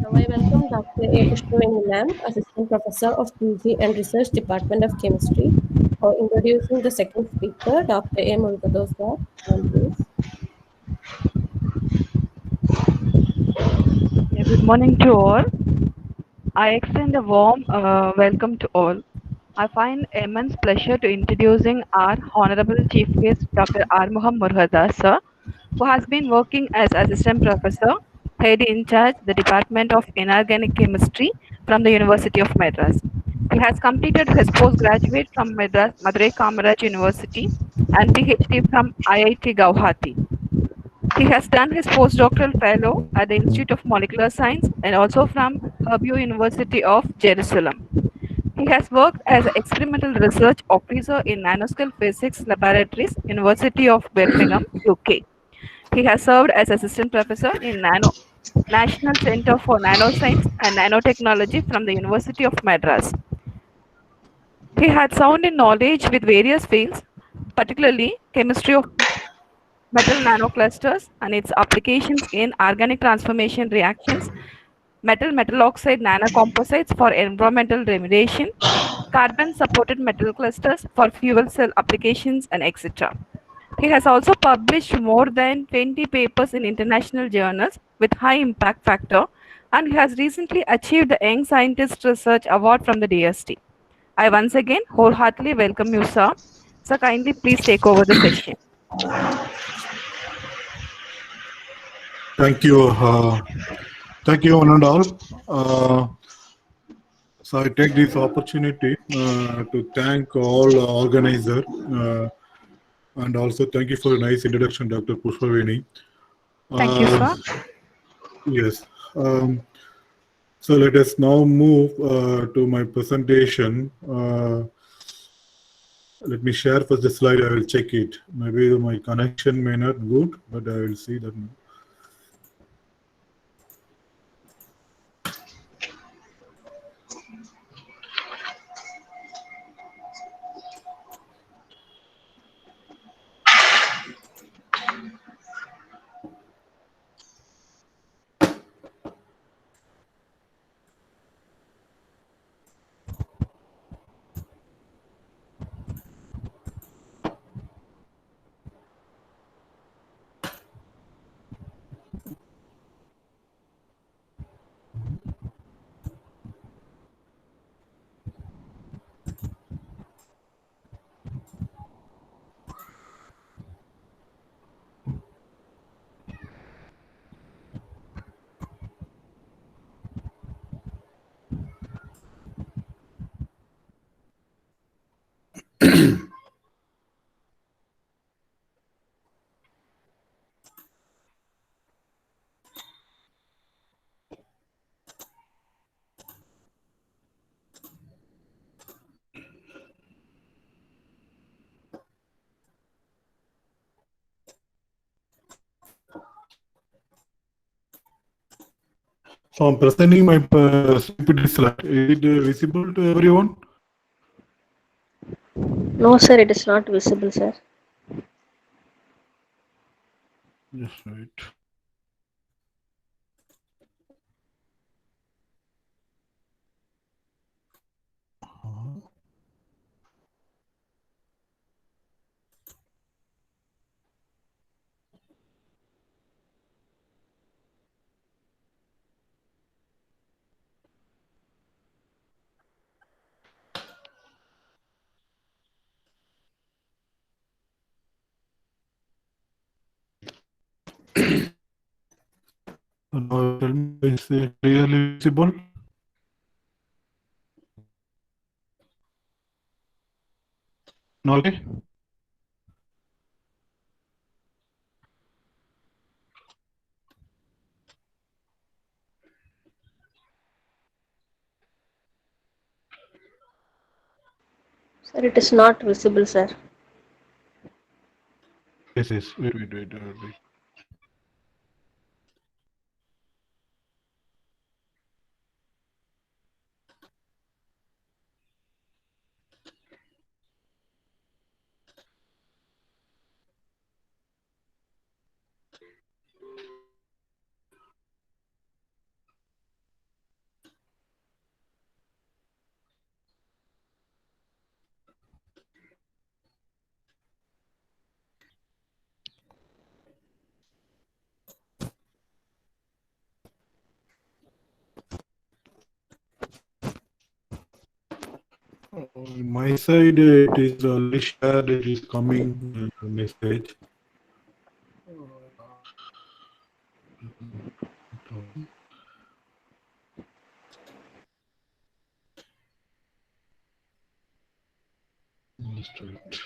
Now I welcome Dr. A. Pushpavini ma'am, Assistant Professor of PG and Research Department of Chemistry, for introducing the second speaker, Dr. A. Murugadoss sir. Ma'am, please. Yeah, good morning to all. I extend a warm welcome to all. I find immense pleasure to introducing our Honorable Chief Guest, Dr. Armugham Murugadoss sir, who has been working as Assistant Professor, Head in Charge, the Department of Inorganic Chemistry from the University of Madras. He has completed his postgraduate from Madurai Kamaraj University and PhD from IIT Guwahati. He has done his postdoctoral fellow at the Institute of Molecular Science and also from Hebrew University of Jerusalem. He has worked as an experimental research officer in nanoscale physics laboratories, University of Birmingham, UK. He has served as assistant professor in National Center for Nanoscience and Nanotechnology from the University of Madras. He had sound in knowledge with various fields, particularly chemistry of metal nanoclusters and its applications in organic transformation reactions, metal oxide nanocomposites for environmental remediation, carbon supported metal clusters for fuel cell applications, and etc. He has also published more than 20 papers in international journals with high impact factor, and he has recently achieved the Young Scientist Research Award from the DST. I once again wholeheartedly welcome you, sir. So kindly please take over the session. Thank you. Thank you, one and all. So I take this opportunity to thank all organizer and also thank you for a nice introduction, Dr. Pushpaveni. Thank you, sir. Yes. So let us now move to my presentation. Let me share first the slide. I will check it. Maybe my connection may not good, but I will see that. So I'm presenting my PPT slide. Is it visible to everyone? No, sir, it is not visible, sir. Yes, right. Now tell me, is it clearly visible? No, okay. Sir, it is not visible, sir. Yes, yes. Wait. On my side, it is already shared. It is coming message. Straight.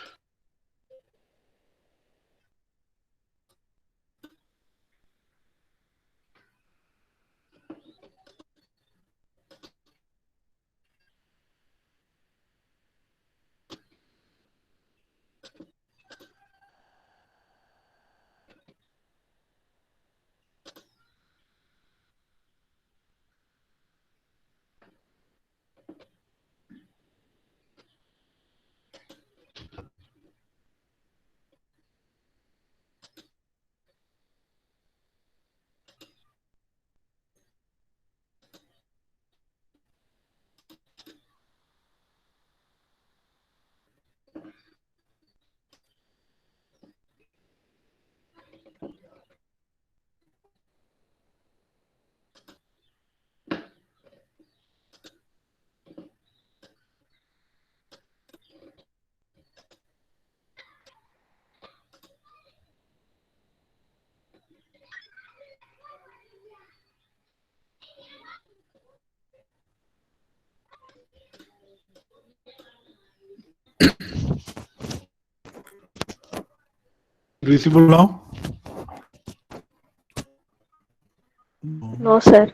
Visible now? No, sir.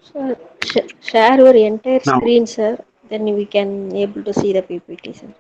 Sir, share your entire Now, screen, sir. Then we can able to see the PPT, sir.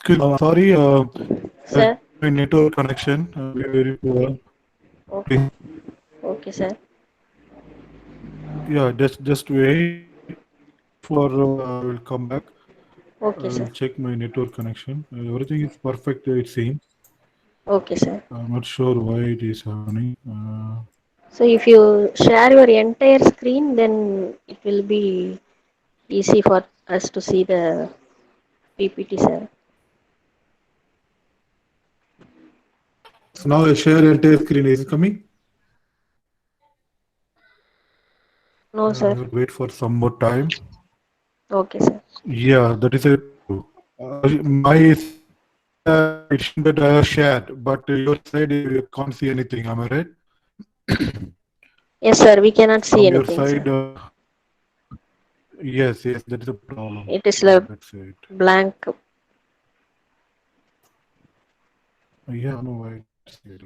Sorry, Sir. my network connection very poor. Okay. Okay, sir. Yeah, just wait for will come back. Okay, I sir. will check my network connection. Everything is perfect. It seems. Okay, sir. I'm not sure why it is happening. So if you share your entire screen, then it will be easy for us to see the PPT, sir. So now I share entire screen. Is it coming? No, sir. Wait for some more time. Okay, sir. Yeah, that is it. My it should that I have shared, but your side you can't see anything. Am I right? Yes, sir. We cannot see From your anything, side, sir. yes, that is a problem. It is like That's it. blank. Yeah, no, why it's here.